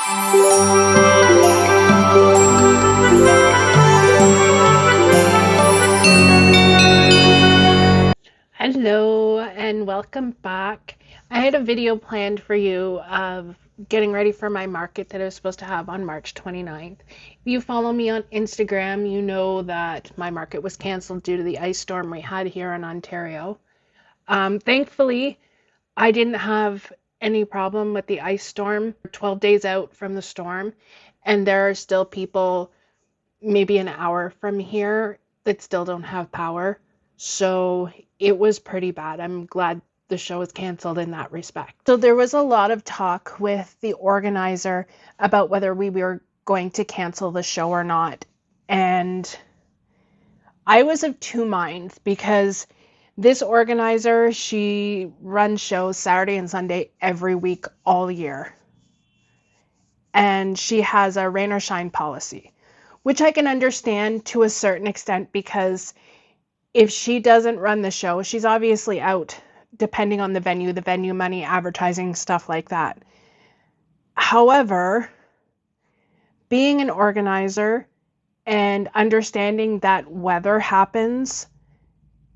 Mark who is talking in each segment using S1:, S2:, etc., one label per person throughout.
S1: Hello and welcome back. I had a video planned for you of getting ready for my market that I was supposed to have on March 29th. If you follow me on Instagram, you know that my market was canceled due to the ice storm we had here in Ontario. Thankfully, I didn't have any problem with the ice storm. 12 days out from the storm, and there are still people maybe an hour from here that still don't have power. So it was pretty bad. I'm glad the show was canceled in that respect. So there was a lot of talk with the organizer about whether we were going to cancel the show or not. And I was of two minds because this organizer, she runs shows Saturday and Sunday every week all year. And she has a rain or shine policy, which I can understand to a certain extent because if she doesn't run the show, she's obviously out depending on the venue money, advertising, stuff like that. However, being an organizer and understanding that weather happens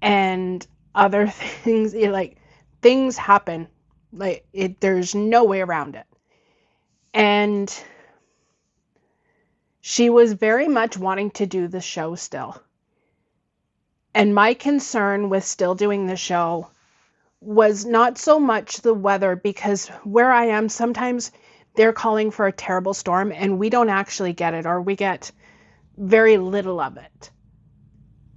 S1: and other things, like things happen, there's no way around it. And she was very much wanting to do the show still. And my concern with still doing the show was not so much the weather, because where I am, sometimes they're calling for a terrible storm and we don't actually get it, or we get very little of it.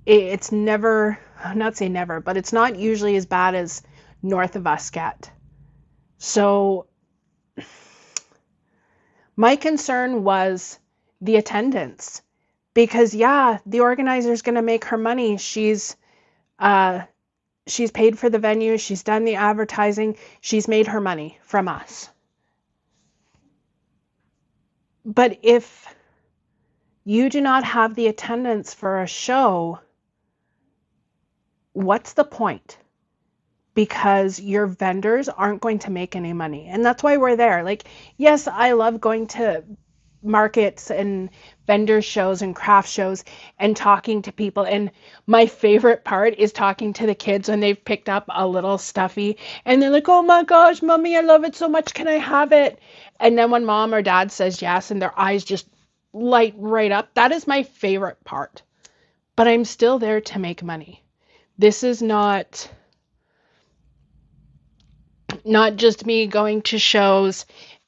S1: It's never, not say never, but it's not usually as bad as north of us get. So my concern was the attendance, because yeah, the organizer's going to make her money. She's paid for the venue, she's done the advertising, she's made her money from us. But if you do not have the attendance for a show, what's the point? Because your vendors aren't going to make any money. And that's why we're there. Like, yes, I love going to markets and vendor shows and craft shows and talking to people. And my favorite part is talking to the kids when they've picked up a little stuffy and they're like, oh my gosh, mommy, I love it so much. Can I have it? And then when mom or dad says yes and their eyes just light right up, that is my favorite part. But I'm still there to make money. This is not just me going to shows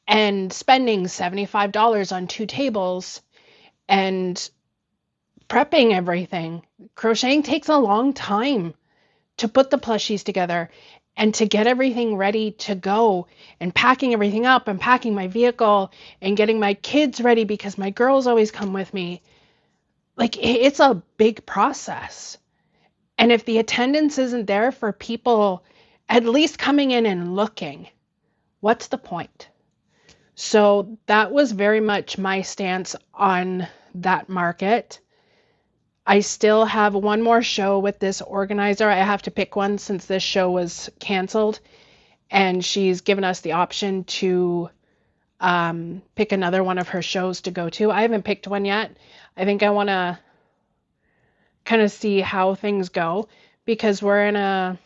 S1: and spending $75 on 2 tables and prepping everything. Crocheting takes a long time to put the plushies together and to get everything ready to go, and packing everything up and packing my vehicle and getting my kids ready because my girls always come with me. Like, it's a big process. And if the attendance isn't there for people at least coming in and looking, what's the point? So that was very much my stance on that market. I still have one more show with this organizer. I have to pick one since this show was canceled, and she's given us the option to pick another one of her shows to go to. I haven't picked one yet. I think I want to kind of see how things go, because we're in a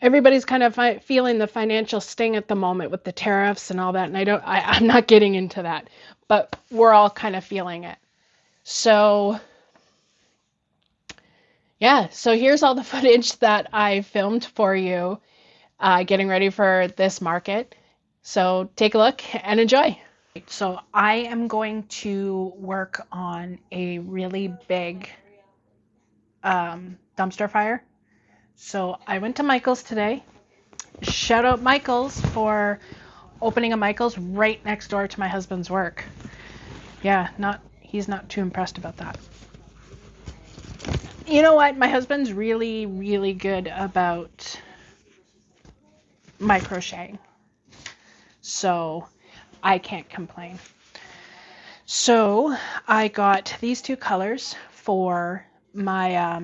S1: everybody's kind of feeling the financial sting at the moment with the tariffs and all that. And I'm not getting into that, but we're all kind of feeling it. So yeah, so here's all the footage that I filmed for you, getting ready for this market. So take a look and enjoy. So I am going to work on a really big dumpster fire. So I went to Michael's today. Shout out Michael's for opening a Michael's right next door to my husband's work. Yeah, he's not too impressed about that. You know what? My husband's really, really good about my crocheting. So I can't complain. So I got these 2 colors for my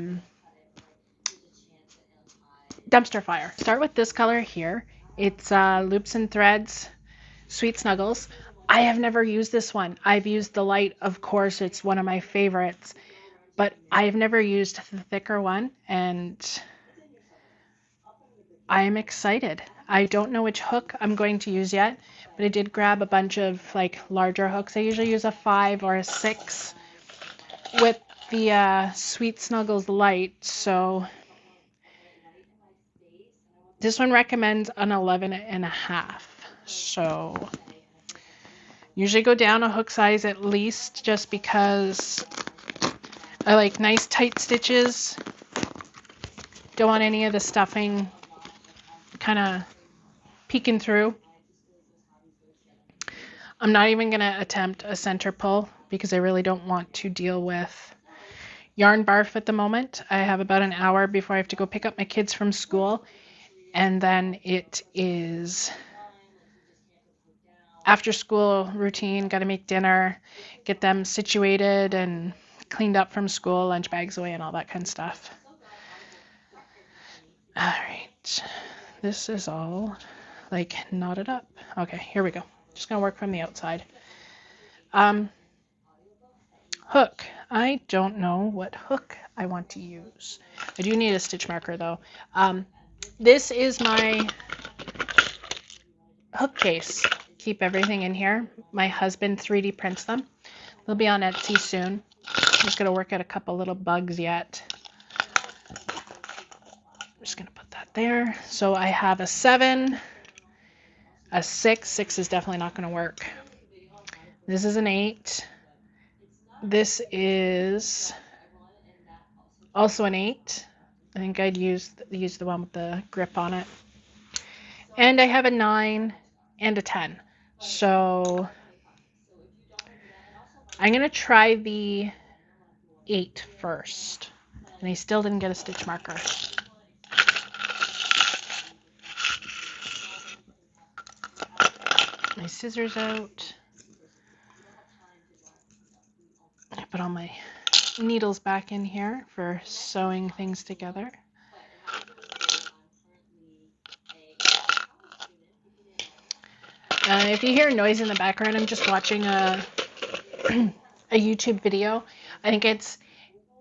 S1: dumpster fire. Start with this color here. It's loops and threads Sweet Snuggles. I have never used this one. I've used the light, of course, it's one of my favorites, but I've never used the thicker one, and I'm excited. I don't know which hook I'm going to use yet, but I did grab a bunch of like larger hooks. I usually use a 5 or a 6 with the Sweet Snuggles light, so this one recommends an 11.5. So usually go down a hook size at least, just because I like nice tight stitches. Don't want any of the stuffing kind of peeking through. I'm not even going to attempt a center pull because I really don't want to deal with yarn barf at the moment. I have about an hour before I have to go pick up my kids from school, and then it is after school routine. Got to make dinner, get them situated and cleaned up from school, lunch bags away and all that kind of stuff. All right, this is all like knotted up. Okay, here we go. Just gonna work from the outside. Hook. I don't know what hook I want to use. I do need a stitch marker though. This is my hook case. Keep everything in here. My husband 3D prints them. They'll be on Etsy soon. I'm just gonna work out a couple little bugs yet. I'm just gonna put that there. So I have a 7, a 6. 6 is definitely not gonna work. This is an 8. This is also an 8. I think I'd use the one with the grip on it. And I have a 9 and a 10. So I'm going to try the 8 first. And I still didn't get a stitch marker. My scissors out. I put all my needles back in here for sewing things together. If you hear noise in the background, I'm just watching a YouTube video. I think it's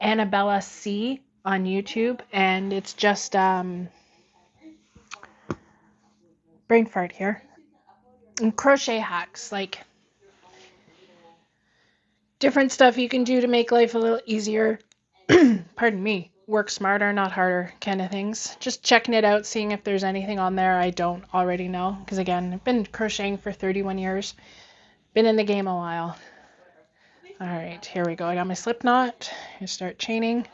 S1: Annabella C on YouTube, and it's just brain fart here. And crochet hacks, like different stuff you can do to make life a little easier. Pardon me. Work smarter, not harder kind of things. Just checking it out, seeing if there's anything on there I don't already know. Because again, I've been crocheting for 31 years. Been in the game a while. All right, here we go. I got my slip knot. I start chaining.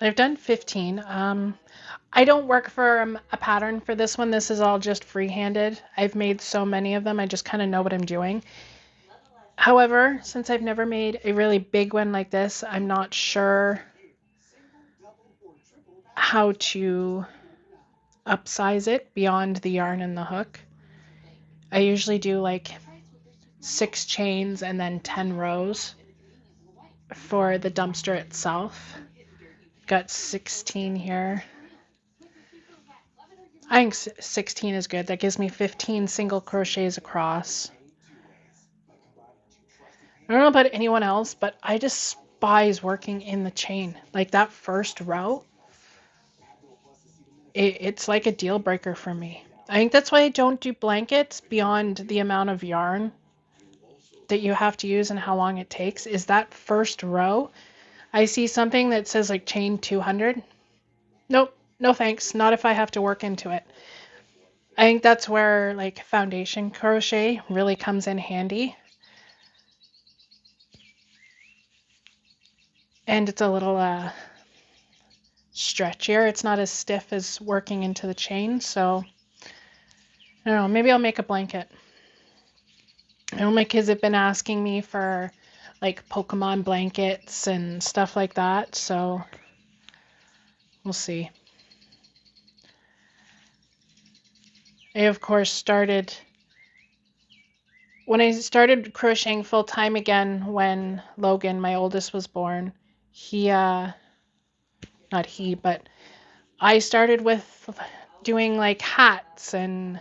S1: I've done 15. I don't work for a pattern for this one. This is all just free-handed. I've made so many of them, I just kind of know what I'm doing. However, since I've never made a really big one like this, I'm not sure how to upsize it beyond the yarn and the hook. I usually do like 6 chains and then 10 rows for the dumpster itself. Got 16 here. I think 16 is good. That gives me 15 single crochets across. I don't know about anyone else, but I despise working in the chain. Like that first row, it's like a deal breaker for me. I think that's why I don't do blankets beyond the amount of yarn that you have to use and how long it takes, is that first row. I see something that says like chain 200. Nope, no thanks. Not if I have to work into it. I think that's where like foundation crochet really comes in handy. And it's a little stretchier. It's not as stiff as working into the chain. So I don't know, maybe I'll make a blanket. I know my kids have been asking me for like Pokemon blankets and stuff like that. So we'll see. I, of course, when I started crocheting full time again when Logan, my oldest, was born. He, not he, but I started with doing like hats and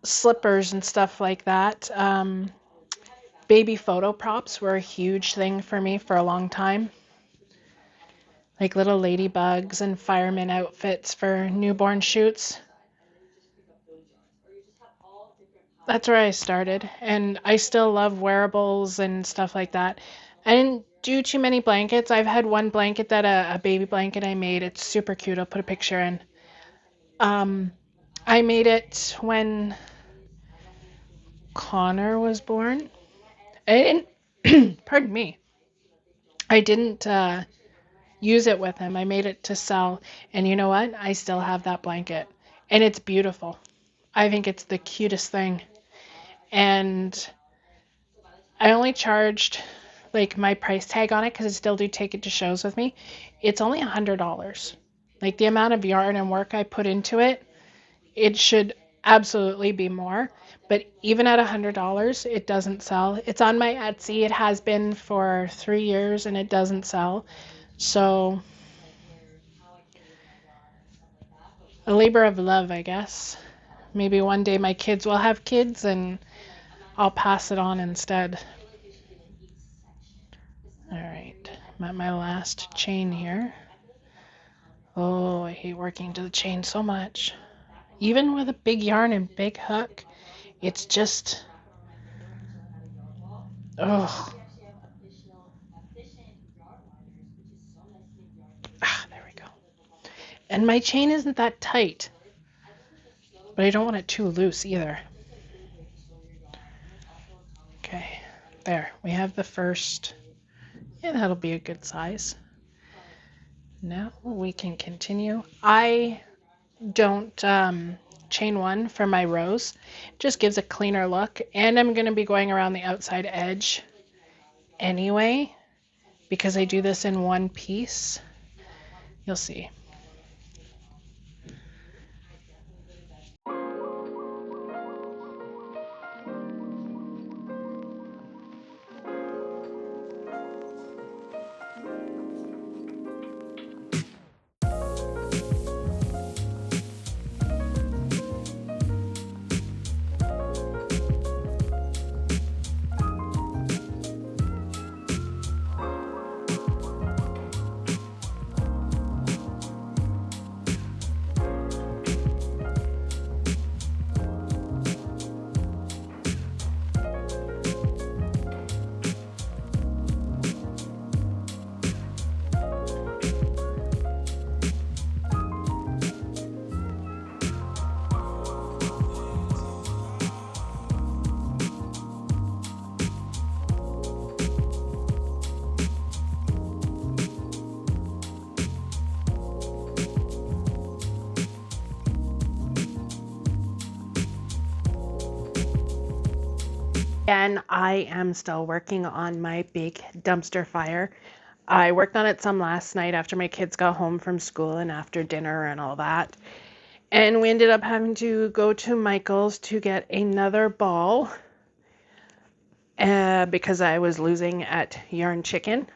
S1: slippers and stuff like that. Baby photo props were a huge thing for me for a long time, like little ladybugs and fireman outfits for newborn shoots. That's where I started, and I still love wearables and stuff like that. I didn't do too many blankets. I've had one blanket that a baby blanket I made. It's super cute. I'll put a picture in. Um, I made it when Connor was born. I didn't, pardon me. I didn't use it with him. I made it to sell, and you know what? I still have that blanket, and it's beautiful. I think it's the cutest thing, and I only charged like my price tag on it because I still do take it to shows with me. It's only $100. Like the amount of yarn and work I put into it, it should absolutely be more. But even at $100, it doesn't sell. It's on my Etsy. It has been for 3 years and it doesn't sell. So a labor of love, I guess. Maybe one day my kids will have kids and I'll pass it on instead. All right, I'm at my last chain here. Oh, I hate working to the chain so much. Even with a big yarn and big hook, it's just, oh. Ah, there we go. And my chain isn't that tight, but I don't want it too loose either. Okay, there. We have the first. Yeah, that'll be a good size. Now we can continue. I don't chain one for my rows. It just gives a cleaner look. And I'm going to be going around the outside edge anyway because I do this in one piece. You'll see. And I am still working on my big dumpster fire. I worked on it some last night after my kids got home from school and after dinner and all that. And we ended up having to go to Michael's to get another ball because I was losing at Yarn Chicken.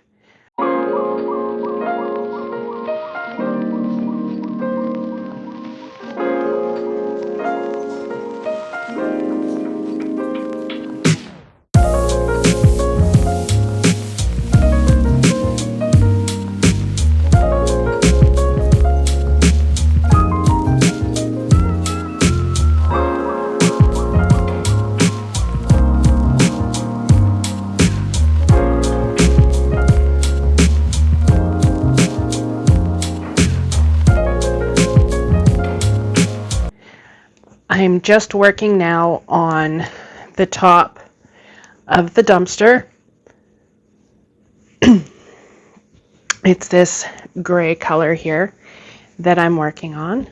S1: I'm just working now on the top of the dumpster. It's this gray color here that I'm working on.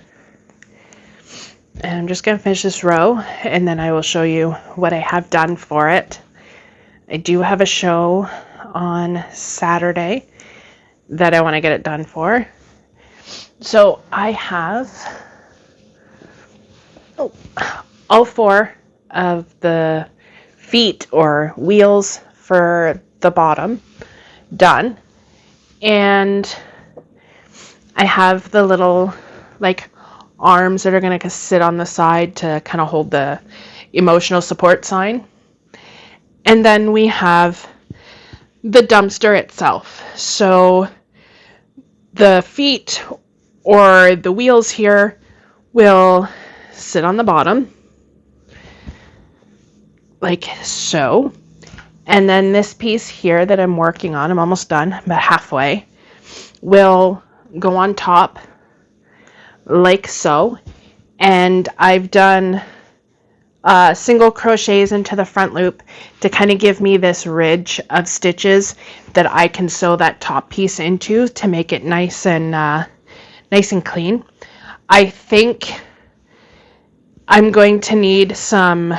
S1: And I'm just going to finish this row and then I will show you what I have done for it. I do have a show on Saturday that I want to get it done for. So I have all four of the feet or wheels for the bottom done, and I have the little like arms that are going to sit on the side to kind of hold the emotional support sign. And then we have the dumpster itself. So the feet or the wheels here will sit on the bottom like so. And then this piece here that I'm working on, I'm almost done, about halfway, will go on top like so. And I've done single crochets into the front loop to kind of give me this ridge of stitches that I can sew that top piece into to make it nice and clean. I think I'm going to need some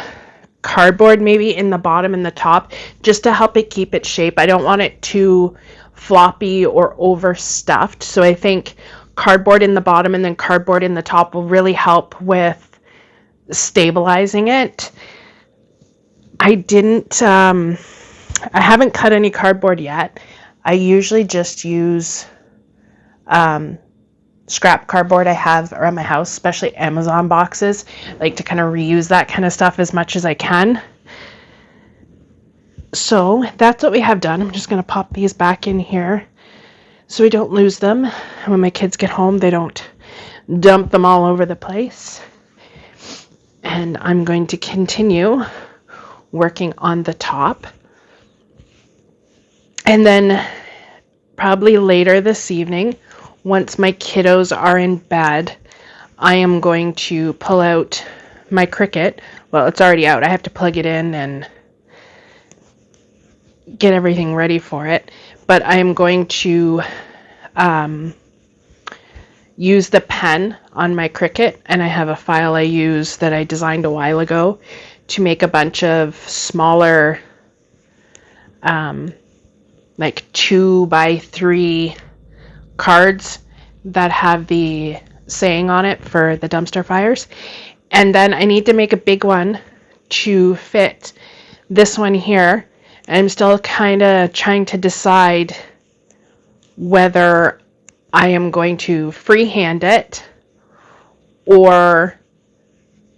S1: cardboard maybe in the bottom and the top just to help it keep its shape. I don't want it too floppy or overstuffed, so I think cardboard in the bottom and then cardboard in the top will really help with stabilizing it. I haven't cut any cardboard yet. I usually just use scrap cardboard I have around my house, especially Amazon boxes. I like to kind of reuse that kind of stuff as much as I can. So that's what we have done. I'm just going to pop these back in here so we don't lose them. When my kids get home, they don't dump them all over the place. And I'm going to continue working on the top. And then probably later this evening, once my kiddos are in bed, I am going to pull out my Cricut. Well, it's already out. I have to plug it in and get everything ready for it. But I am going to use the pen on my Cricut, and I have a file I use that I designed a while ago to make a bunch of smaller like 2x3 cards that have the saying on it for the dumpster fires. And then I need to make a big one to fit this one here. I'm still kind of trying to decide whether I am going to freehand it or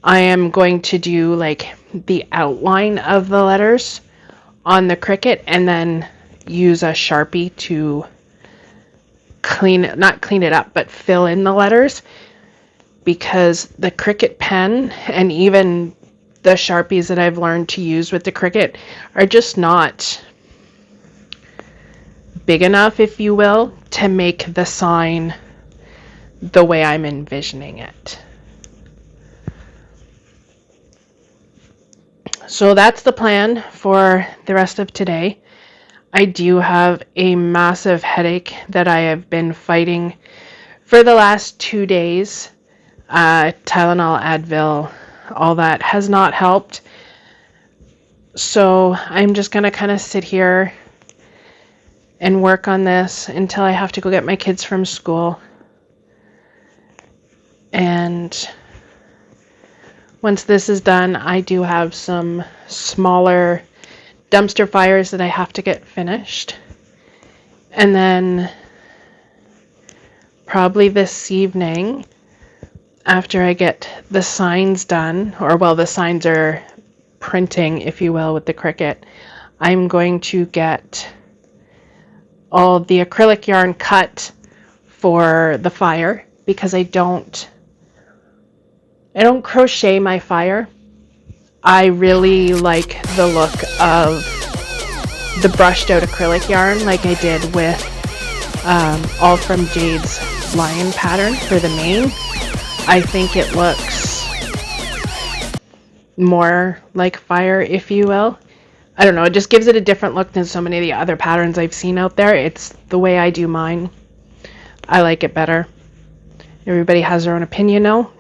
S1: I am going to do like the outline of the letters on the Cricut and then use a Sharpie to not clean it up, but fill in the letters, because the Cricut pen and even the Sharpies that I've learned to use with the Cricut are just not big enough, if you will, to make the sign the way I'm envisioning it. So that's the plan for the rest of today. I do have a massive headache that I have been fighting for the last 2 days. Tylenol, Advil, all that has not helped. So I'm just going to kind of sit here and work on this until I have to go get my kids from school. And once this is done, I do have some smaller dumpster fires that I have to get finished. And then probably this evening, after I get the signs done, or well, the signs are printing, if you will, with the Cricut, I'm going to get all the acrylic yarn cut for the fire, because I don't crochet my fire. I really like the look of the brushed out acrylic yarn like I did with All From Jade's lion pattern for the mane. I think it looks more like fire, if you will. I don't know, it just gives it a different look than so many of the other patterns I've seen out there. It's the way I do mine. I like it better. Everybody has their own opinion now,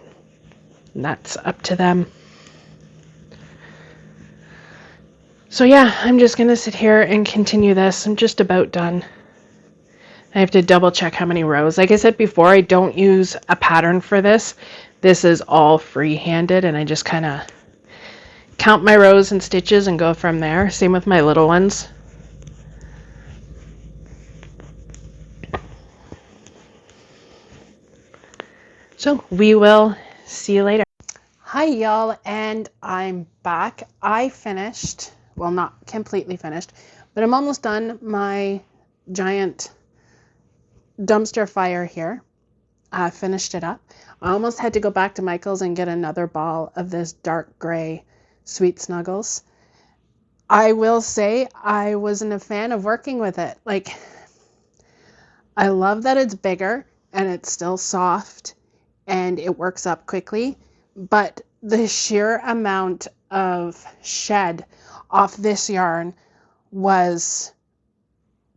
S1: and that's up to them. So yeah, I'm just going to sit here and continue this. I'm just about done. I have to double check how many rows. Like I said before, I don't use a pattern for this. This is all free-handed, and I just kind of count my rows and stitches and go from there. Same with my little ones. So we will see you later. Hi y'all, and I'm back. I finished, well, not completely finished, but I'm almost done my giant dumpster fire here. I finished it up. I almost had to go back to Michael's and get another ball of this dark gray Sweet Snuggles. I will say I wasn't a fan of working with it. Like, I love that it's bigger and it's still soft and it works up quickly, but the sheer amount of shed off this yarn was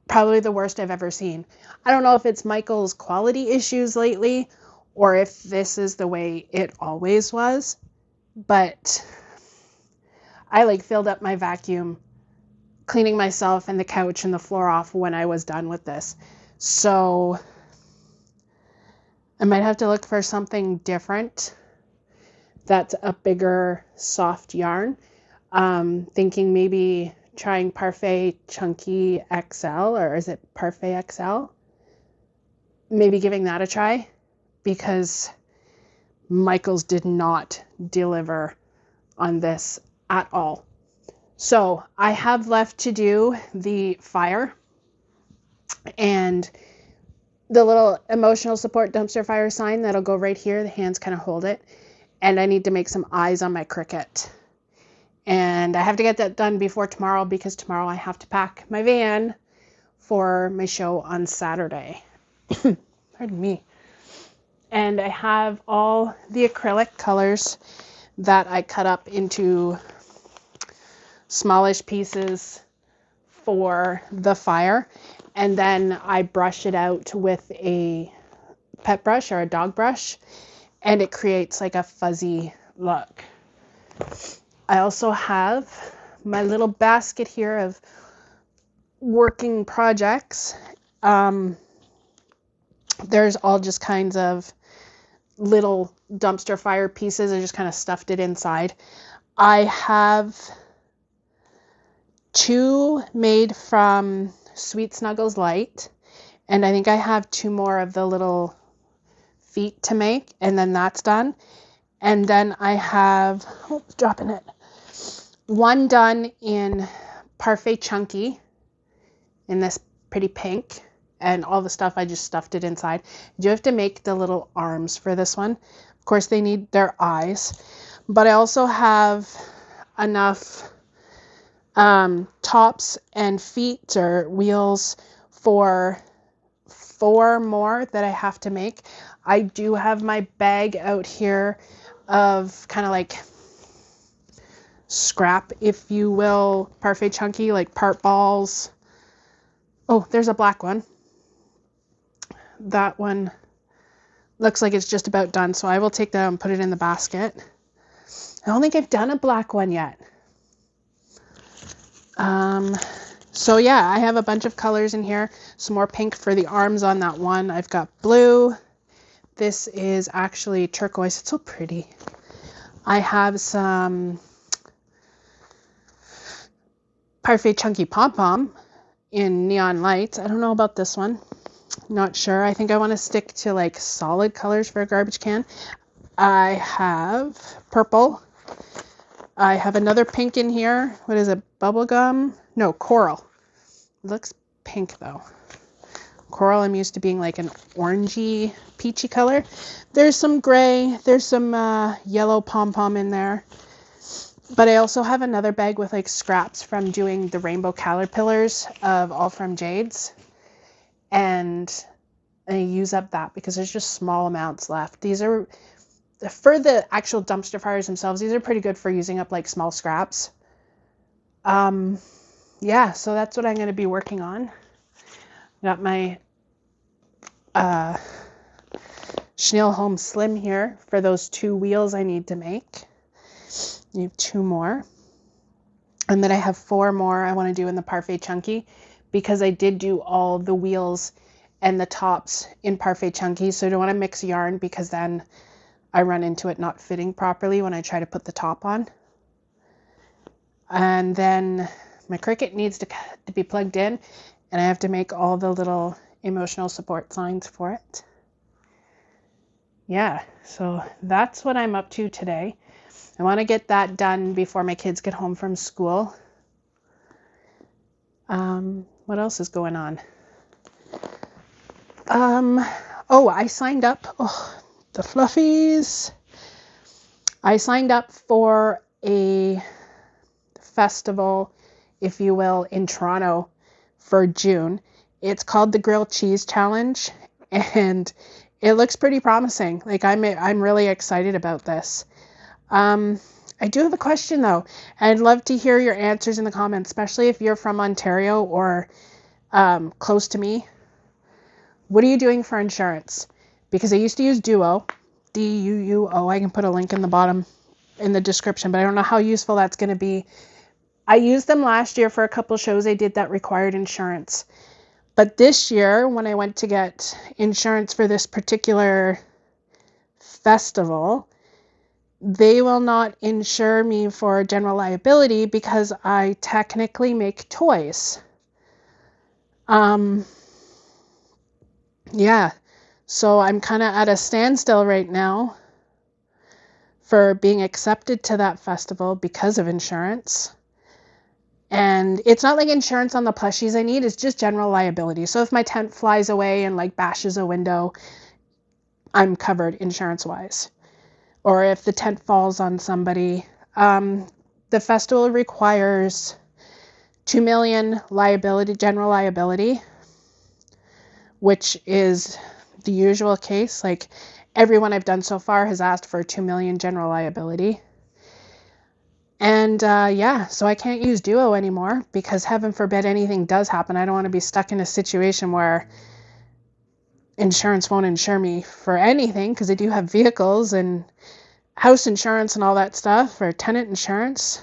S1: probably the worst I've ever seen. I don't know if it's Michael's quality issues lately or if this is the way it always was, but I like filled up my vacuum cleaning myself and the couch and the floor off when I was done with this. So I might have to look for something different that's a bigger soft yarn. Thinking maybe trying Parfait Chunky XL, or is it Parfait XL? Maybe giving that a try, because Michael's did not deliver on this at all. So I have left to do the fire and the little emotional support dumpster fire sign that'll go right here. The hands kind of hold it. And I need to make some eyes on my Cricut. And I have to get that done before tomorrow, because tomorrow I have to pack my van for my show on Saturday. Pardon me. And I have all the acrylic colors that I cut up into smallish pieces for the fire. And then I brush it out with a pet brush or a dog brush, and it creates like a fuzzy look. I also have my little basket here of working projects. There's all just kinds of little dumpster fire pieces. I just kind of stuffed it inside. I have 2 made from Sweet Snuggles Light, and I think I have 2 more of the little feet to make, and then that's done. And then I have, dropping it, 1 done in Parfait Chunky in this pretty pink, and all the stuff I just stuffed it inside. You do have to make the little arms for this one. Of course they need their eyes, but I also have enough tops and feet or wheels for 4 more that I have to make. I do have my bag out here of kind of like scrap, if you will, Parfait Chunky, like part balls. Oh, there's a black one. That one looks like it's just about done, so I will take that and put it in the basket. I don't think I've done a black one yet. So yeah, I have a bunch of colors in here. Some more pink for the arms on that one. I've got blue. This is actually turquoise. It's so pretty. I have some Parfait Chunky Pom-Pom in neon lights. I don't know about this one. Not sure. I think I want to stick to like solid colors for a garbage can. I have purple. I have another pink in here. What is it? Bubblegum? No, coral. It looks pink though. Coral, I'm used to being like an orangey, peachy color. There's some gray. There's some yellow pom-pom in there. But I also have another bag with like scraps from doing the rainbow caterpillars of All From Jades. And I use up that because there's just small amounts left. These are, for the actual dumpster fires themselves, these are pretty good for using up like small scraps. Yeah, so that's what I'm going to be working on. Got my Chenille Home Slim here for those 2 wheels I need to make. I have 2 more. And then I have 4 more I want to do in the Parfait Chunky, because I did do all the wheels and the tops in Parfait Chunky, so I don't want to mix yarn, because then I run into it not fitting properly when I try to put the top on. And then my Cricut needs to be plugged in, and I have to make all the little emotional support signs for it. Yeah, so that's what I'm up to today. I want to get that done before my kids get home from school. What else is going on? Oh, I signed up. Oh, the fluffies. I signed up for a festival, if you will, in Toronto for June. It's called the Grilled Cheese Challenge, and it looks pretty promising. Like I'm really excited about this. I do have a question though. I'd love to hear your answers in the comments, especially if you're from Ontario or close to me. What are you doing for insurance? Because I used to use Duo, D-U-U-O. I can put a link in the bottom in the description, but I don't know how useful that's going to be. I used them last year for a couple shows I did that required insurance. But this year, when I went to get insurance for this particular festival, they will not insure me for general liability because I technically make toys. Yeah, so I'm kind of at a standstill right now for being accepted to that festival because of insurance. And it's not like insurance on the plushies I need, it's just general liability. So if my tent flies away and like bashes a window, I'm covered insurance-wise. Or if the tent falls on somebody. The festival requires $2 million liability, general liability, which is the usual case. Like everyone I've done so far has asked for $2 million general liability. And yeah, so I can't use Duo anymore because heaven forbid anything does happen. I don't want to be stuck in a situation where insurance won't insure me for anything because I do have vehicles and house insurance and all that stuff, or tenant insurance.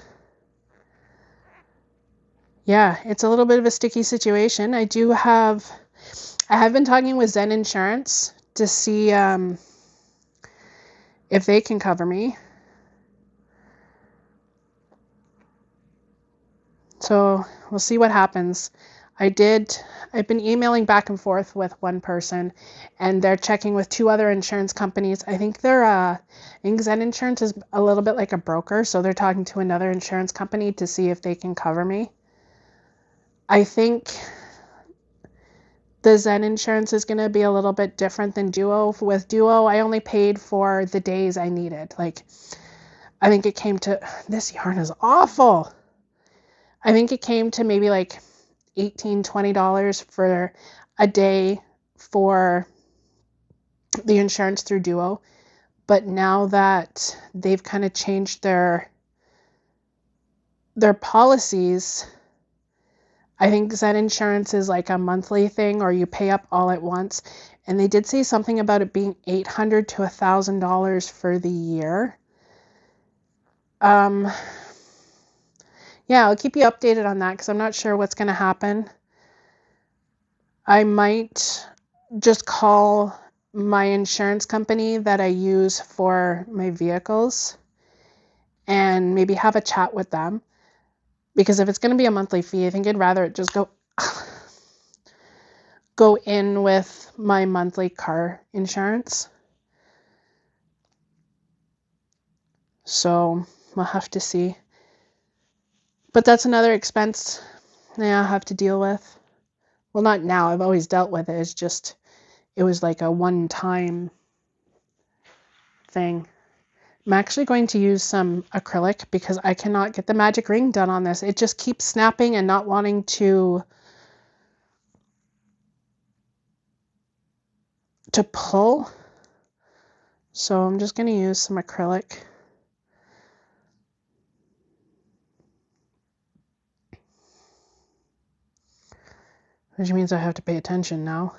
S1: Yeah, it's a little bit of a sticky situation. I have been talking with Zen Insurance to see if they can cover me. So we'll see what happens. I've been emailing back and forth with one person, and they're checking with two other insurance companies. I think Zen Insurance is a little bit like a broker, so they're talking to another insurance company to see if they can cover me. I think the Zen Insurance is going to be a little bit different than Duo. With Duo, I only paid for the days I needed. Like, I think it came to, this yarn is awful. I think it came to maybe like $18, $20 for a day for the insurance through Duo. But now that they've kind of changed their policies, I think Zen Insurance is like a monthly thing, or you pay up all at once. And they did say something about it being $800 to $1,000 for the year. Yeah, I'll keep you updated on that because I'm not sure what's going to happen. I might just call my insurance company that I use for my vehicles and maybe have a chat with them. Because if it's going to be a monthly fee, I think I'd rather it just go in with my monthly car insurance. So we'll have to see. But that's another expense now I have to deal with. Well, not now. I've always dealt with it. It's just, it was like a one-time thing. I'm actually going to use some acrylic because I cannot get the magic ring done on this. It just keeps snapping and not wanting to pull. So I'm just going to use some acrylic. Which means I have to pay attention now.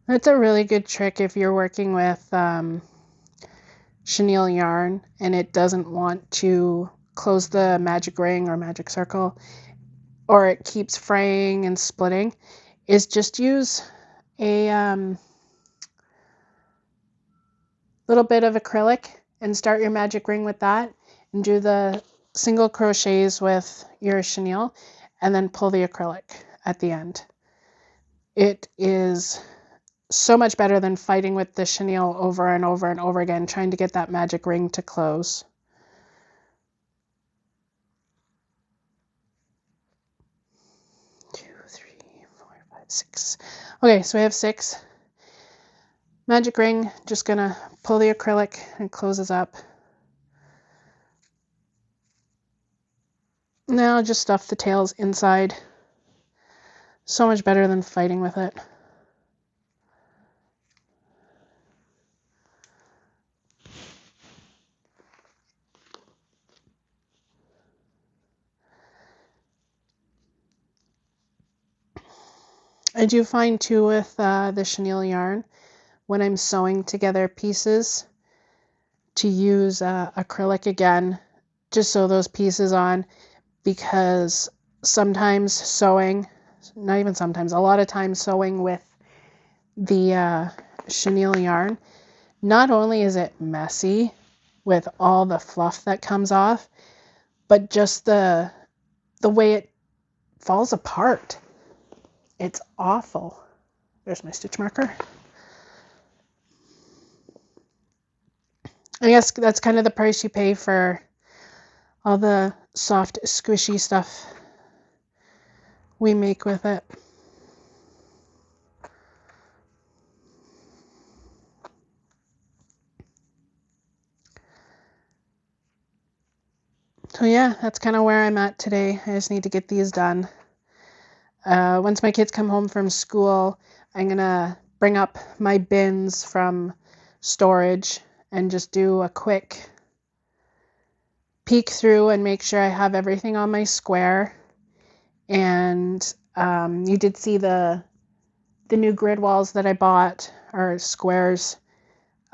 S1: That's a really good trick if you're working with chenille yarn and it doesn't want to close the magic ring or magic circle, or it keeps fraying and splitting, is just use a little bit of acrylic and start your magic ring with that and do the single crochets with your chenille and then pull the acrylic at the end. It is so much better than fighting with the chenille over and over and over again, trying to get that magic ring to close. Two, three, four, five, six. Okay, so we have 6. Magic ring, just gonna pull the acrylic and it closes up. Now just stuff the tails inside. So much better than fighting with it. I do find too with the chenille yarn, when I'm sewing together pieces, to use acrylic again, just sew those pieces on, because sometimes sewing, not even sometimes, a lot of times sewing with the chenille yarn, not only is it messy with all the fluff that comes off, but just the way it falls apart. It's awful. There's my stitch marker. I guess that's kind of the price you pay for all the soft, squishy stuff we make with it. So yeah, that's kind of where I'm at today. I just need to get these done. Once my kids come home from school, I'm gonna bring up my bins from storage and just do a quick peek through and make sure I have everything on my square. And you did see the new grid walls that I bought, or squares.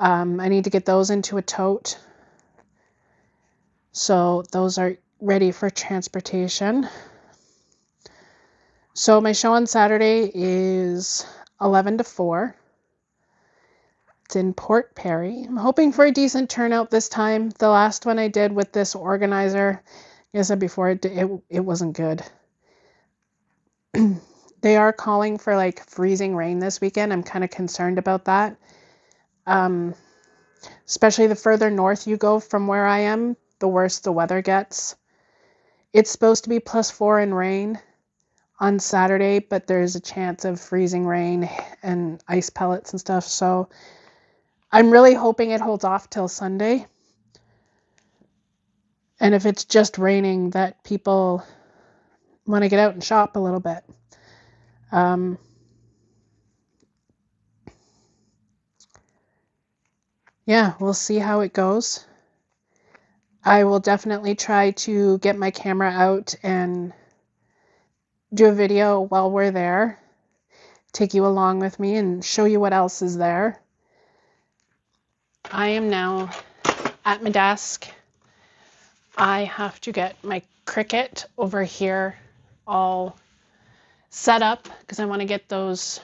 S1: I need to get those into a tote, so those are ready for transportation. So my show on Saturday is 11 to 4. It's in Port Perry. I'm hoping for a decent turnout this time. The last one I did with this organizer, like I said before, it wasn't good. They are calling for like freezing rain this weekend. I'm kind of concerned about that. Especially the further north you go from where I am, the worse the weather gets. It's supposed to be +4 and rain on Saturday, but there's a chance of freezing rain and ice pellets and stuff. So I'm really hoping it holds off till Sunday. And if it's just raining, that people want to get out and shop a little bit. Yeah, we'll see how it goes. I will definitely try to get my camera out and do a video while we're there. Take you along with me and show you what else is there. I am now at my desk. I have to get my Cricut over here all set up because I want to get those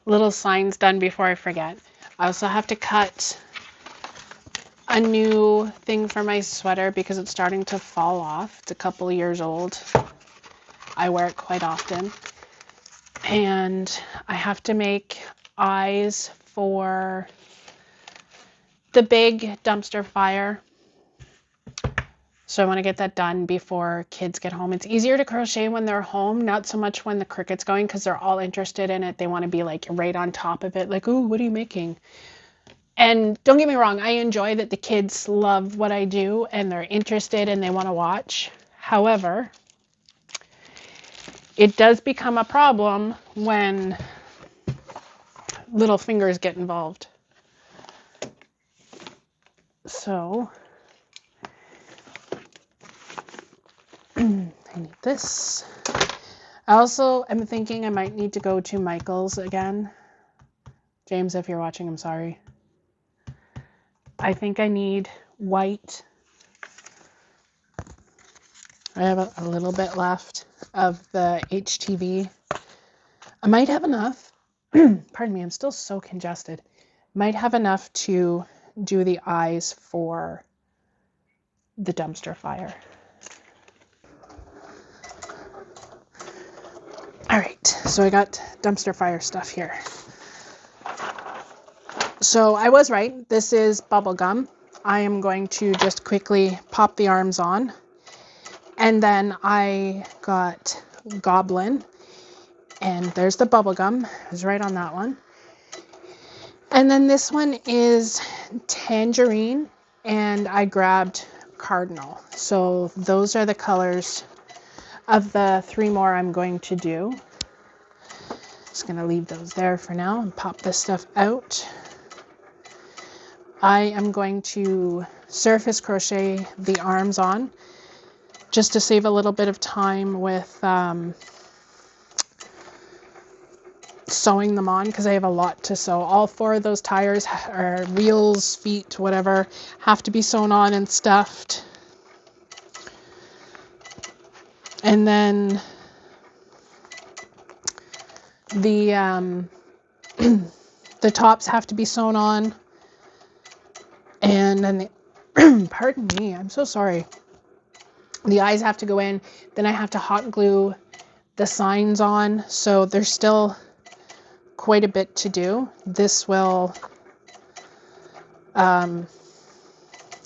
S1: little signs done before I forget. I also have to cut a new thing for my sweater because it's starting to fall off. It's a couple years old. I wear it quite often. And I have to make eyes for the big dumpster fire. So I want to get that done before kids get home. It's easier to crochet when they're home, not so much when the Cricut's going, because they're all interested in it. They want to be like right on top of it, like, ooh, what are you making? And don't get me wrong, I enjoy that the kids love what I do and they're interested and they want to watch. However, it does become a problem when little fingers get involved. So I need this. I also am thinking I might need to go to Michael's again. James, if you're watching, I'm sorry. I think I need white. I have a little bit left of the HTV. I might have enough. Pardon me, I'm still so congested. Might have enough to do the eyes for the dumpster fire. All right, so I got dumpster fire stuff here. So I was right. This is bubble gum. I am going to just quickly pop the arms on. And then I got Goblin. And there's the bubble gum. It was right on that one. And then this one is Tangerine. And I grabbed Cardinal. So those are the colors of the 3 more I'm going to do. Just going to leave those there for now and pop this stuff out. I am going to surface crochet the arms on just to save a little bit of time with sewing them on, because I have a lot to sew. All 4 of those tires, or wheels, feet, whatever, have to be sewn on and stuffed. And then the the tops have to be sewn on. And then the, pardon me, I'm so sorry. The eyes have to go in. Then I have to hot glue the signs on. So there's still quite a bit to do. This will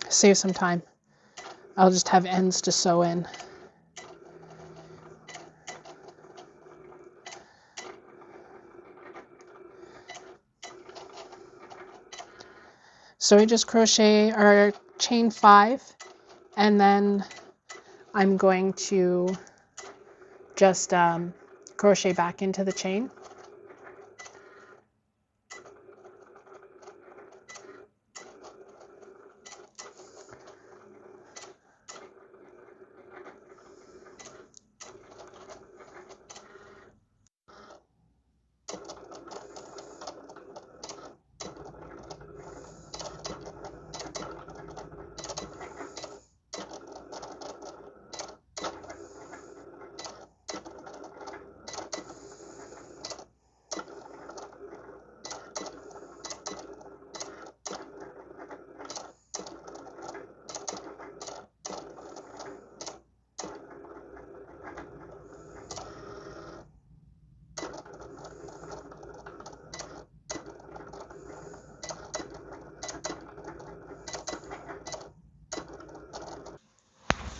S1: save some time. I'll just have ends to sew in. So we just crochet or chain 5, and then I'm going to just crochet back into the chain.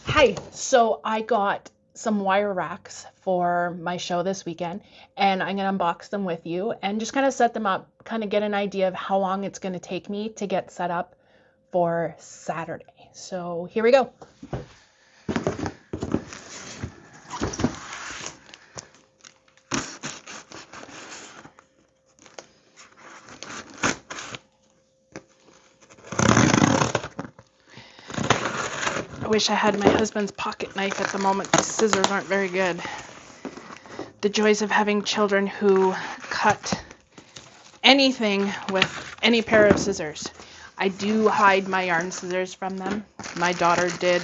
S1: Hi, so I got some wire racks for my show this weekend, and I'm going to unbox them with you and just kind of set them up, kind of get an idea of how long it's going to take me to get set up for Saturday. So here we go. I wish I had my husband's pocket knife at the moment. The scissors aren't very good. The joys of having children who cut anything with any pair of scissors. I do hide my yarn scissors from them. My daughter did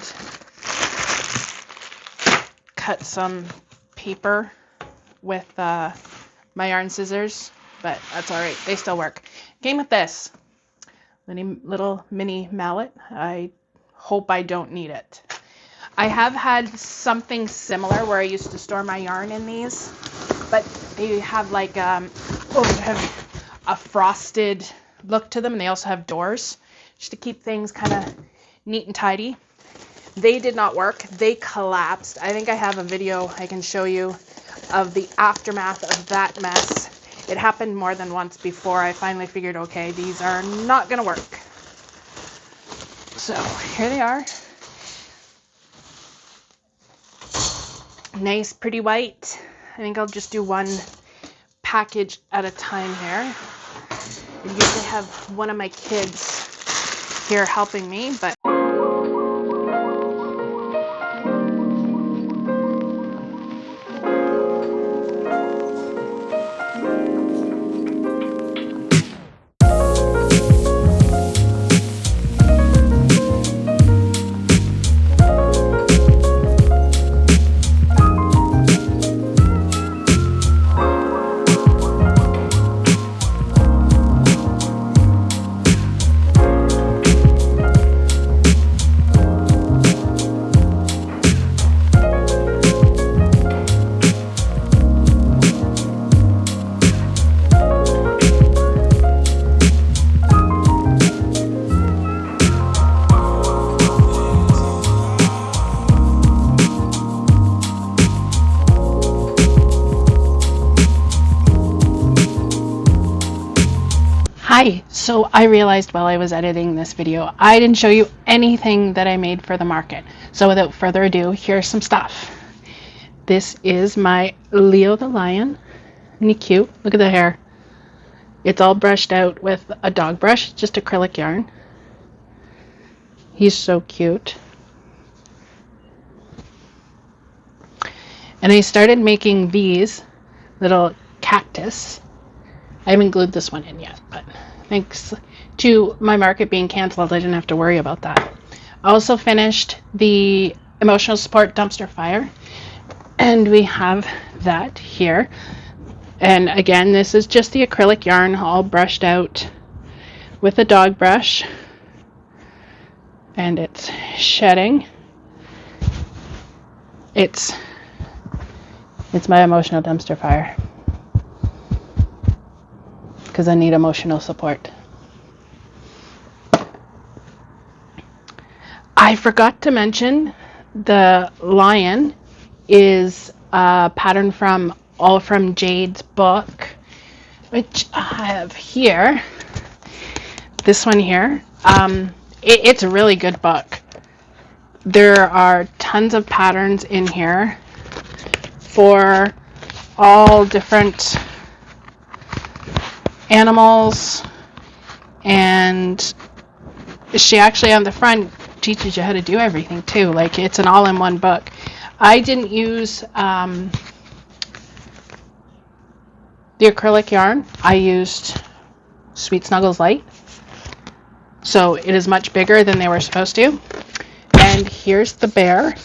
S1: cut some paper with my yarn scissors, but that's all right. They still work. Came with this little mini mallet. I hope I don't need it. I have had something similar where I used to store my yarn in these, but they have like they have a frosted look to them, and they also have doors just to keep things kind of neat and tidy. They did not work. They collapsed. I think I have a video I can show you of the aftermath of that mess. It happened more than once before I finally figured, okay, these are not going to work. So here they are. Nice, pretty white. I think I'll just do one package at a time here. I usually have one of my kids here helping me, but Hi, so I realized while I was editing this video, I didn't show you anything that I made for the market. So without further ado, here's some stuff. This is my Leo the Lion. Isn't he cute? Look at the hair. It's all brushed out with a dog brush, just acrylic yarn. He's so cute. And I started making these little cactus. I haven't glued this one in yet, but thanks to my market being canceled, I didn't have to worry about that. I also finished the emotional support dumpster fire, and we have that here. And again, this is just the acrylic yarn all brushed out with a dog brush, and it's shedding. It's my emotional dumpster fire, because I need emotional support. I forgot to mention the lion is a pattern from All From Jade's book, which I have here. This one here. It's a really good book. There are tons of patterns in here for all different animals, and she actually on the front teaches you how to do everything too. Like, it's an all-in-one book. I didn't use the acrylic yarn. I used Sweet Snuggles Light, so it is much bigger than they were supposed to. And here's the bear,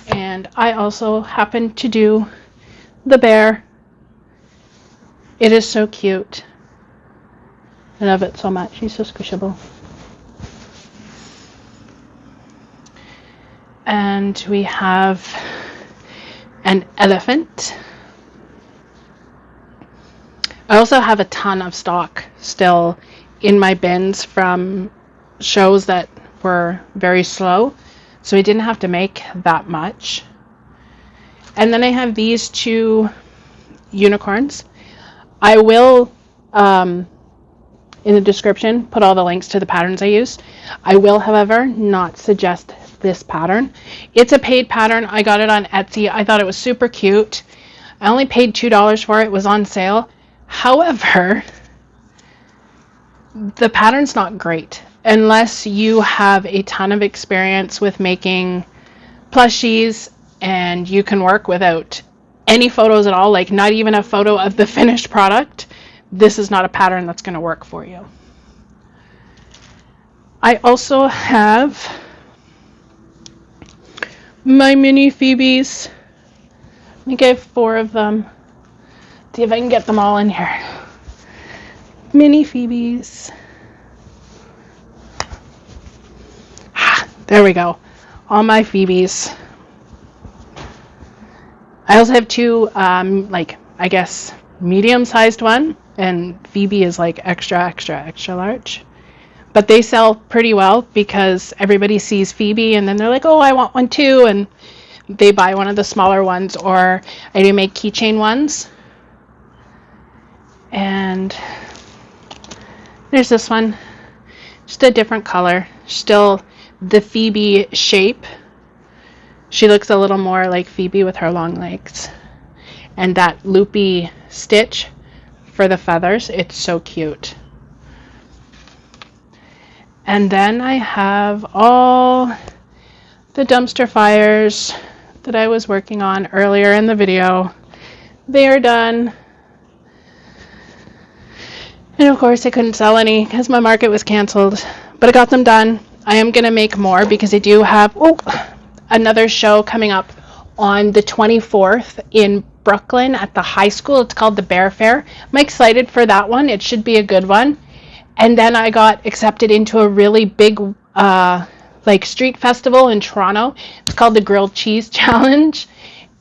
S1: and I also happened to do the bear. It is so cute. I love it so much. He's so squishable. And we have an elephant. I also have a ton of stock still in my bins from shows that were very slow, so we didn't have to make that much. And then I have these two unicorns. I will, in the description, put all the links to the patterns I used. I will, however, not suggest this pattern. It's a paid pattern. I got it on Etsy. I thought it was super cute. I only paid $2 for it. It was on sale. However, the pattern's not great unless you have a ton of experience with making plushies and you can work without any photos at all, like not even a photo of the finished product. This is not a pattern that's going to work for you. I also have my mini FeeBees. I think I have 4 of them. See if I can get them all in here. Mini FeeBees. There we go. All my FeeBees. I also have 2, like, I guess, medium-sized one, and Phoebe is like extra large. But they sell pretty well because everybody sees Phoebe and then they're like, oh, I want one too, and they buy one of the smaller ones. Or I do make keychain ones. And there's this one, just a different color, still the Phoebe shape. She looks a little more like Phoebe with her long legs. And that loopy stitch for the feathers, it's so cute. And then I have all the dumpster fires that I was working on earlier in the video. They are done. And of course I couldn't sell any because my market was canceled, but I got them done. I am going to make more because I do have another show coming up on the 24th in Brooklyn at the high school. It's called the Bear Fair. I'm excited for that one. It should be a good one. And then I got accepted into a really big like street festival in Toronto. It's called the Grilled Cheese Challenge.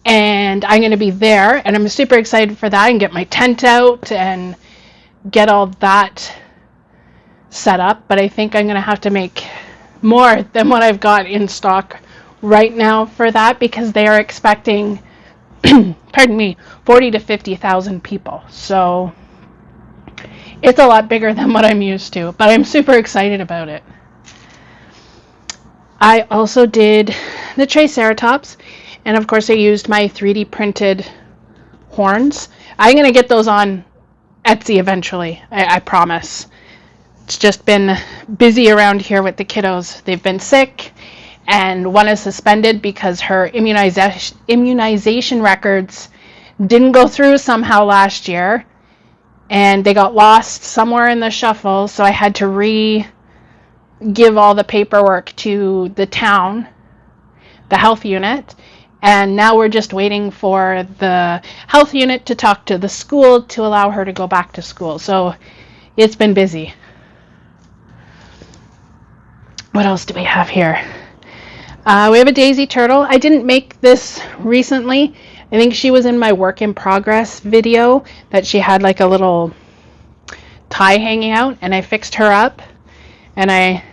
S1: And I'm going to be there. And I'm super excited for that and get my tent out and get all that set up. But I think I'm going to have to make more than what I've got in stock right now for that, because they are expecting pardon me, 40 to 50,000 people. So It's a lot bigger than what I'm used to, but I'm super excited about it. I also did the Triceratops, and of course I used my 3D printed horns. I'm going to get those on Etsy eventually, I promise. It's just been busy around here with the kiddos. They've been sick, and one is suspended because her immunization records didn't go through somehow last year, and they got lost somewhere in the shuffle, so I had to give all the paperwork to the town, the health unit, and now we're just waiting for the health unit to talk to the school to allow her to go back to school. So it's been busy. What else do we have here? We have a daisy turtle. I didn't make this recently. I think she was in my work in progress video that she had like a little tie hanging out, and I fixed her up and I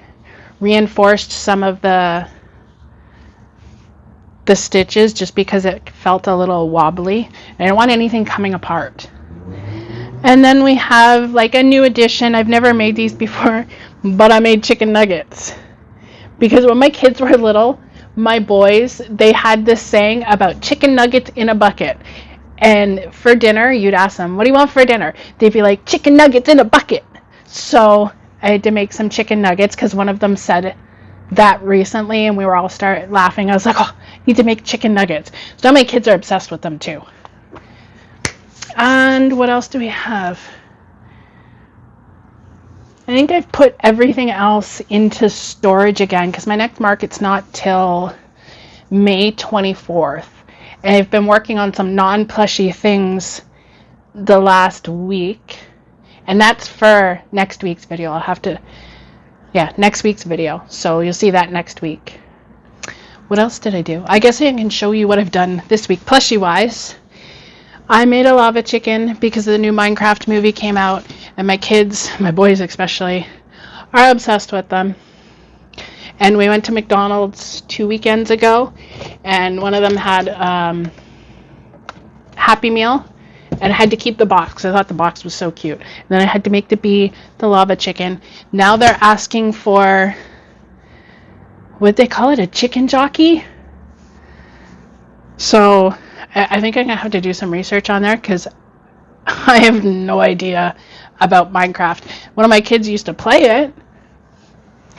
S1: reinforced some of the stitches just because it felt a little wobbly. I didn't want anything coming apart. And then we have like a new addition. I've never made these before, but I made chicken nuggets. Because when my kids were little, my boys, they had this saying about chicken nuggets in a bucket. And for dinner, you'd ask them, what do you want for dinner? They'd be like, chicken nuggets in a bucket. So I had to make some chicken nuggets because one of them said that recently, and we were all started laughing. I was like, oh, I need to make chicken nuggets. So now my kids are obsessed with them too. And what else do we have? I think I've put everything else into storage again because my next market's not till May 24th. And I've been working on some non-plushy things the last week. And that's for next week's video. I'll have to, next week's video. So you'll see that next week. What else did I do? I guess I can show you what I've done this week plushie-wise. I made a lava chicken because the new Minecraft movie came out, and my kids, my boys especially, are obsessed with them. And we went to McDonald's 2 weekends ago, and one of them had Happy Meal, and I had to keep the box. I thought the box was so cute. And then I had to make the lava chicken. Now they're asking for, what they call it, a chicken jockey? So I think I'm going to have to do some research on there because I have no idea about Minecraft. One of my kids used to play it,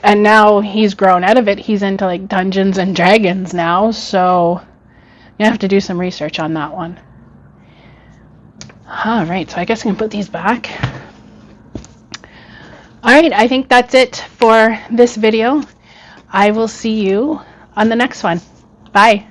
S1: and now he's grown out of it. He's into like Dungeons and Dragons now, so I'm going to have to do some research on that one. Alright, so I guess I can put these back. Alright, I think that's it for this video. I will see you on the next one. Bye.